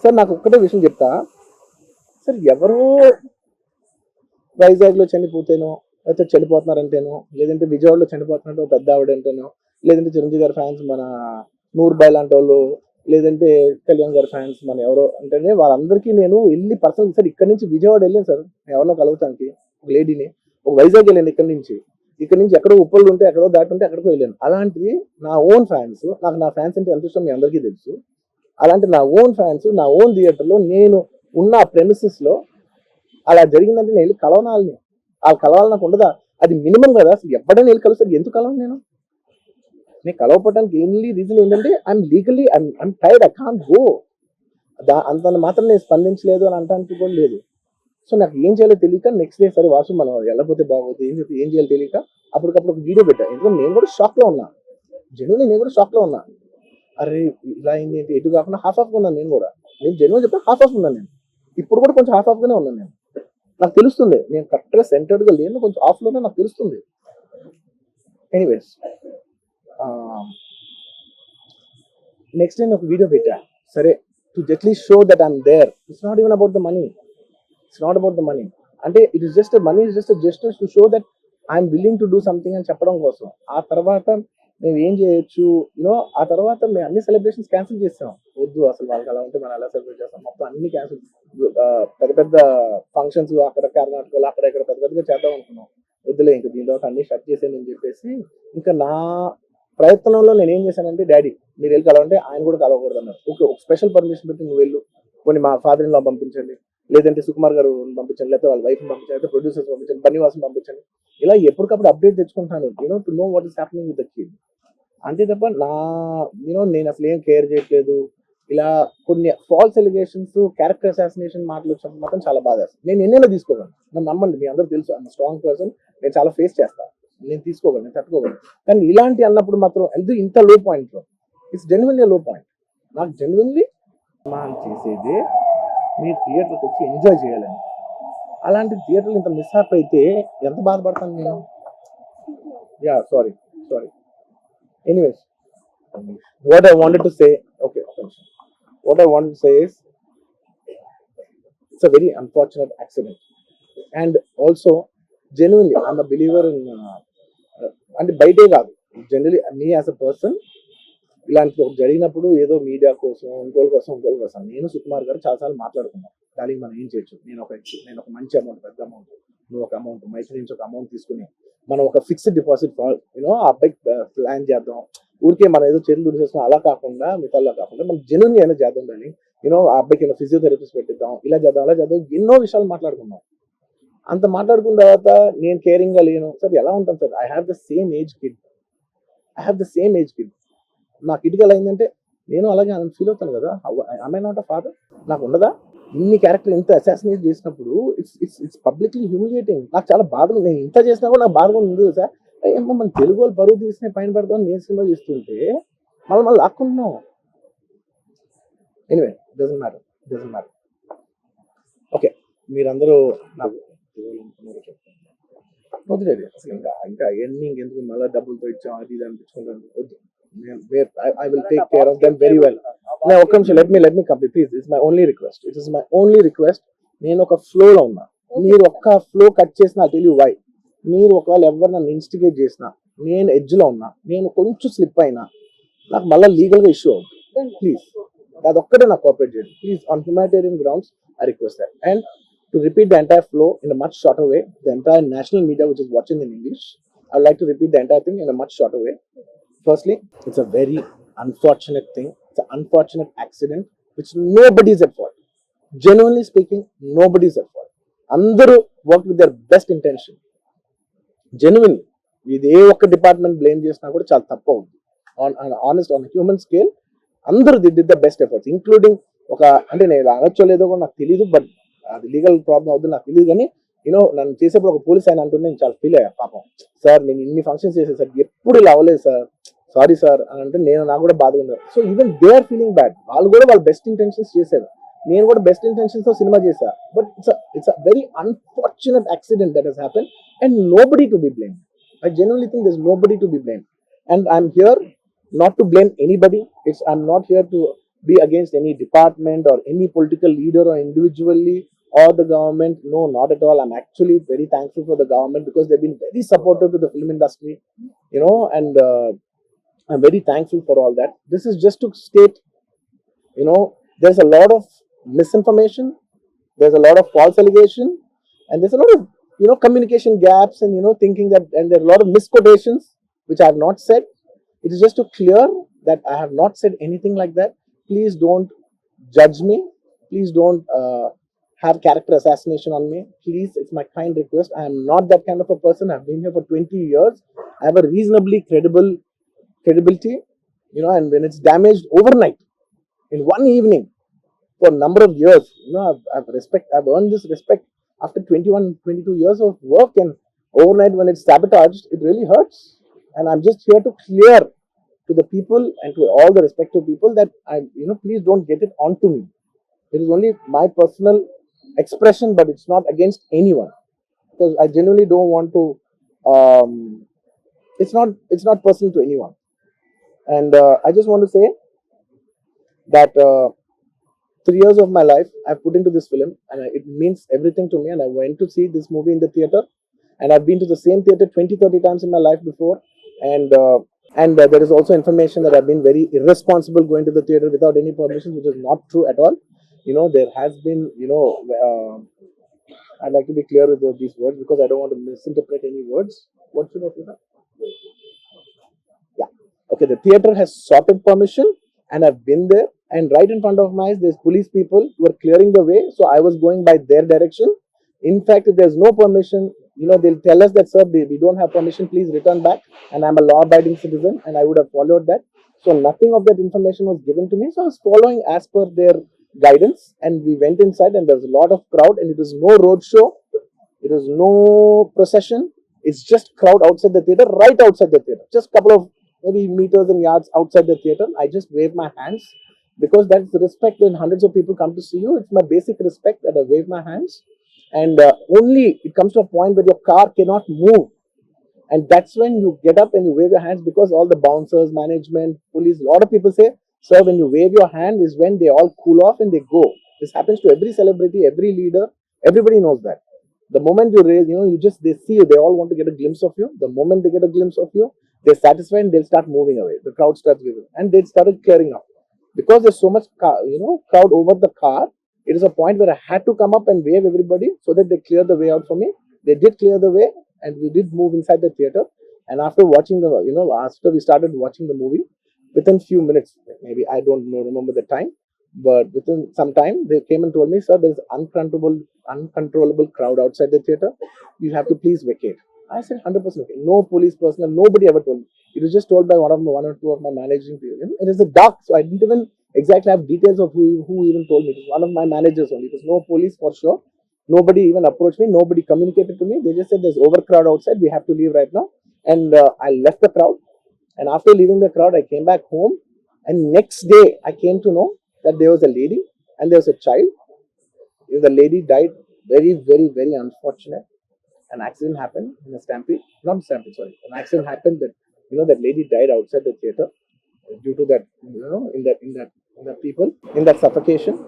Sir నాకు ఒక్కటే విషయం చెప్తా సార్, ఎవరో వైజాగ్లో చనిపోతేనో, లేకపోతే చనిపోతున్నారంటేనో, లేదంటే విజయవాడలో చనిపోతున్నట్టు పెద్ద ఆవిడంటేనో, లేదంటే చిరంజీవి గారి ఫ్యాన్స్ మన నూర్బాయ్ లాంటి వాళ్ళు, లేదంటే కళ్యాణ్ గారి ఫ్యాన్స్ మన ఎవరో అంటేనే వాళ్ళందరికీ నేను వెళ్ళి పర్సనల్ సార్ ఇక్కడ నుంచి విజయవాడ వెళ్ళాను సార్ ఎవరినో కలవటానికి, ఒక లేడీని, ఒక వైజాగ్ వెళ్ళాను ఇక్కడ నుంచి ఎక్కడో ఉప్పళ్ళు ఉంటే ఎక్కడో దాటి ఉంటే ఎక్కడికో వెళ్ళాను. అలాంటిది నా ఓన్ ఫ్యాన్స్, నాకు నా ఫ్యాన్స్ అంటే ఎంత ఇష్టం మీ అందరికీ తెలుసు. అలాంటి నా ఓన్ ఫ్యాన్స్ నా ఓన్ థియేటర్లో నేను ఉన్న ప్రెమిసెస్ లో అలా జరిగిందంటే నేను వెళ్ళి కలవనాలని, వాళ్ళు కలవాలి నాకు ఉండదా? అది మినిమం కదా. అసలు ఎప్పుడైనా వెళ్ళి కలుస్తారు, ఎందుకు కలవను నేను కలవపడడానికి ఓన్లీ రీజన్ ఏంటంటే I'm legally I'm tired, I can't go. అంత మాత్రం నేను స్పందించలేదు అని అంటానికి కూడా లేదు. సో నాకు ఏం చేయాలో తెలియక నెక్స్ట్ డే సరే వాసు మనం వెళ్ళకపోతే బాగోదు, ఏం చేయాలో తెలియక అప్పటికప్పుడు ఒక వీడియో పెట్టా. ఎందుకంటే నేను కూడా షాక్ లో ఉన్నా, జెన్యున్లీ నేను కూడా షాక్ లో ఉన్నా. అరే ఇలా అయింది ఏంటి, ఎటు కాకుండా హాఫ్ ఆఫ్ ఉన్నాను నేను జెన్యున్ చెప్పా, హాఫ్ ఆఫ్ ఉన్నాను నేను. ఇప్పుడు కూడా కొంచెం హాఫ్ ఆఫ్ గానే ఉన్నాను నేను. నాకు తెలుస్తుంది నేను కరెక్ట్ గా సెంటర్డ్ గా లేను, కొంచెం ఆఫ్ లోనే నాకు తెలుస్తుంది. ఎనీవేస్ నెక్స్ట్ నేను ఒక వీడియో పెట్టా, సరే to at least show that I'm there. It's not even about the money, it's not about the money. అంటే it is just money is just justice to show that I'm willing to do something అని చెప్పడం కోసం. ఆ తర్వాత మేము ఏం చేయొచ్చు ఆ తర్వాత మేము అన్ని సెలబ్రేషన్స్ క్యాన్సిల్ చేస్తాం. వద్దు అసలు వాళ్ళకి అలా ఉంటే మనం ఎలా సెలబ్రేట్ చేస్తాం, మొత్తం అన్ని క్యాన్సిల్. పెద్ద పెద్ద ఫంక్షన్స్ అక్కడ కర్ణాటకలో అక్కడ ఇక్కడ పెద్ద పెద్దగా చేద్దాం అనుకున్నాం. వద్దులే ఇంకా దీని తర్వాత అన్ని షట్ చేసానని చెప్పేసి ఇంకా నా ప్రయత్నంలో నేను ఏం చేశానంటే, డాడీ మీరు వెళ్ళి కలవంటే ఆయన కూడా కలవకూడదు అన్నారు. ఓకే ఒక స్పెషల్ పర్మిషన్ పెట్టి నువ్వు వెళ్ళు, కొన్ని మా ఫాదర్ ఇన్ లా పంపించండి, లేదంటే సుకుమార్ గారు పంపించండి, లేకపోతే వాళ్ళ వైఫ్ పంపించండి, లేకపోతే ప్రొడ్యూసర్స్ పంపించండి, బన్నీవాసం పంపించండి. ఇలా ఎప్పటికప్పుడు అప్డేట్ తెచ్చుకుంటాను to know what is happening with the kid. అంతే తప్ప నేను అసలు ఏం కేర్ చేయట్లేదు. ఇలా కొన్ని ఫాల్స్ ఎలిగేషన్స్, క్యారెక్టర్ అసాసినేషన్ మాటలు వచ్చినప్పుడు మాత్రం చాలా బాధ వేస్తుంది. నేను ఎన్నైనా తీసుకోగలను, నన్ను నమ్మండి, మీ అందరూ తెలుసు ఐఎమ్ స్ట్రాంగ్ పర్సన్, నేను చాలా ఫేస్ చేస్తాను, నేను తీసుకోగలను, నేను తట్టుకోగలను. కానీ ఇలాంటి అన్నప్పుడు మాత్రం ఇంత లో పాయింట్ లో ఇట్స్ జెన్యున్లీ లో పాయింట్. నాకు జెన్యున్లీ చేసేది మీరు థియేటర్కి వచ్చి ఎంజాయ్ చేయాలని. అలాంటి థియేటర్లు ఇంత మిస్అప్ అయితే ఎంత బాధపడతాను నేను. Yeah sorry. Anyways, what I wanted to say, okay, what I wanted to say is, it's a very unfortunate accident, and also genuinely I'm a believer in అంటే బయటే కాదు, generally me as a person ఇలాంటి జరిగినప్పుడు ఏదో media కోసం ఇంకోళ్ళ కోసం నేను సుకుమార్ గారు చాలాసార్లు మాట్లాడుకున్నాం, దానికి మనం ఏం చేయొచ్చు. నేను ఒక మంచి అమౌంట్, పెద్ద అమౌంట్, నువ్వు ఒక అమౌంట్, మైత్రి నుంచి ఒక అమౌంట్ తీసుకుని మనం ఒక ఫిక్స్డ్ డిపాజిట్ ఆ అబ్బాయి ప్లాన్ చేద్దాం. ఊరికే మనం ఏదో చేతులు దుడిచేస్తున్నాం అలా కాకుండా, మిగతాలో కాకుండా మనం జెన్యున్గా ఏమైనా చేద్దాం. కానీ ఆ అబ్బాయికి ఫిజియోథెరపిస్ట్ పెట్టిద్దాం, ఇలా చేద్దాం అలా చేద్దాం, ఎన్నో విషయాలు మాట్లాడుకున్నాం. అంత మాట్లాడుకున్న తర్వాత నేను కేరింగ్ గా లేను సార్, ఎలా ఉంటాను sir? I have the same age kid. నా కిడ్కి ఎలా అయిందంటే నేను అలాగే ఫీల్ అవుతాను కదా. I not a father? నాకు ఉండదా? ఇన్ని క్యారెక్టర్ ఇంత అసాసినేట్ చేసినప్పుడు ఇట్స్ పబ్లిక్లీ హ్యూమిలియేటింగ్. నాకు చాలా బాధగా, నేను ఇంత చేసినా కూడా నాకు బాధగా ఉంది సార్. మన తెలుగు వాళ్ళు బరువు తీసిన పైన పెడతాం నేను సినిమా చేస్తుంటే మళ్ళీ లాక్కుంటున్నాం. Anyway doesn't matter. ఓకే, మీరందరూ నాకు వదిలేదు అసలు, ఇంకా అవన్నీ ఇంకెందుకు మళ్ళీ డబ్బులతో ఇచ్చాం అది ఇది అనిపించుకుంటాను. వద్దు, I will take care of them very well. Now, okay, let me complete, please. It's my only request. నేను ఒక ఫ్లో లో ఉన్నా, మీరు ఒక్క ఫ్లో కట్ చేసినా ఐ టెల్ యూ వై. మీరు ఒకవేళ ఎవరు నన్ను ఇన్స్టిగేట్ చేసినా, నేను ఎడ్జ్ లో ఉన్నా, నేను కొంచెం స్లిప్ అయినా నాకు మళ్ళీ లీగల్ గా ఇష్యూ అవుతుంది. ప్లీజ్ అదొక్కటే నాకు కోఆపరేట్ చేయండి please. On humanitarian grounds I request that. And to repeat the entire flow in a much shorter way, the entire national media which is watching in English, I would like to repeat the entire thing in a much shorter way. Firstly, it's a very unfortunate thing. It's an unfortunate accident which nobody is at fault. Genuinely speaking, nobody is at fault. Andaru worked with their best intention. Genuinely, ఇదే ఒక్క department blame చేసినా కూడా చాలా తప్పు అవుతుంది. On human scale అందరూ did the best efforts, including ఒక అంటే నేను అనొచ్చో లేదో కూడా నాకు తెలియదు, బట్ అది లీగల్ ప్రాబ్లం అవుతుంది నాకు తెలియదు. కానీ నన్ను చేసేప్పుడు ఒక పోలీస్ ఆయన అంటుంటే నేను చాలా ఫీల్ అయ్యా. పాపం సార్ నేను ఇన్ని ఫంక్షన్స్ చేసే సార్ ఎప్పుడు ఇలా అవ్వలేదు సార్, సారీ సార్ అని అంటే నాకు కూడా బాధగా ఉంది. So even they are feeling bad. వాళ్ళు కూడా వాళ్ళ బెస్ట్ ఇంటెన్షన్స్ చేశారు, నేను కూడా బెస్ట్ ఇంటెన్షన్స్ తో సినిమా చేశా. But it's a very unfortunate accident that has happen and nobody to be blame. I genuinely think there's nobody to be blamed, and I'm here not to blame anybody. I'm not here to be against any department or any political leader or individually or the government. No, not at all. I'm actually very thankful for the government because they've been very supportive to the film industry, and I'm very thankful for all that. This is just to state, there's a lot of misinformation, there's a lot of false allegation, and there's a lot of communication gaps, and thinking that, and there are a lot of misquotations which I have not said. It is just to clear that I have not said anything like that. Please don't judge me. Please don't have character assassination on me. Please, it's my kind request. I am not that kind of a person. I've been here for 20 years. I have a reasonably credibility, and when it's damaged overnight in one evening for a number of years, I've earned this respect after 21, 22 years of work, and overnight when it's sabotaged, it really hurts. And I'm just here to clear to the people and to all the respective people that please don't get it onto me. It is only my personal expression, but it's not against anyone, because I genuinely don't want to. It's not personal to anyone, and I just want to say that 3 years of my life I've put into this film, and it means everything to me. And I went to see this movie in the theater, and I've been to the same theater 20, 30 times in my life before, and there is also information that I've been very irresponsible going to the theater without any permission, which is not true at all. There has been, I'd like to be clear with these words because I don't want to misinterpret any words. What should I do now? Yeah. Okay, the theater has sorted permission, and I've been there, and right in front of my eyes, there's police people who are clearing the way. So I was going by their direction. In fact, if there's no permission, they'll tell us that, sir, we don't have permission, please return back. And I'm a law abiding citizen, and I would have followed that. So nothing of that information was given to me. So I was following as per their guidance, and we went inside, and there was a lot of crowd, and it was no road show, it was no procession. It's just crowd outside the theater, right outside the theater, just couple of maybe meters and yards outside the theater. I just wave my hands because that's the respect when hundreds of people come to see you. It's my basic respect that I wave my hands, and only it comes to a point where your car cannot move, and that's when you get up and you wave your hands, because all the bouncers, management, police, a lot of people say, sir, when you wave your hand is when they all cool off and they go. This happens to every celebrity, every leader, everybody knows that. The moment you raise, they see you, they all want to get a glimpse of you. The moment they get a glimpse of you, they're satisfied and they'll start moving away. The crowd starts giving, and they started clearing up. Because there's so much crowd over the car, it is a point where I had to come up and wave everybody so that they clear the way out for me. They did clear the way, and we did move inside the theater. And after watching after we started watching the movie, within few minutes, maybe I don't remember the time, but within some time, they came and told me, sir, there's uncontrollable crowd outside the theater. You have to please vacate. I said 100% okay. No police personnel, nobody ever told me. It was just told by one or two of my managing people. It is a dark, so I didn't even exactly have details of who even told me. It was one of my managers only. It was no police for sure. Nobody even approached me. Nobody communicated to me. They just said there's overcrowd outside. We have to leave right now. And I left the crowd. And after leaving the crowd, I came back home. And next day, I came to know that there was a lady and there was a child. The lady died. Very, very, very unfortunate. An accident happened in a stampede. Not stampede, sorry. An accident happened that that lady died outside the theater due to that, in that people, in that suffocation.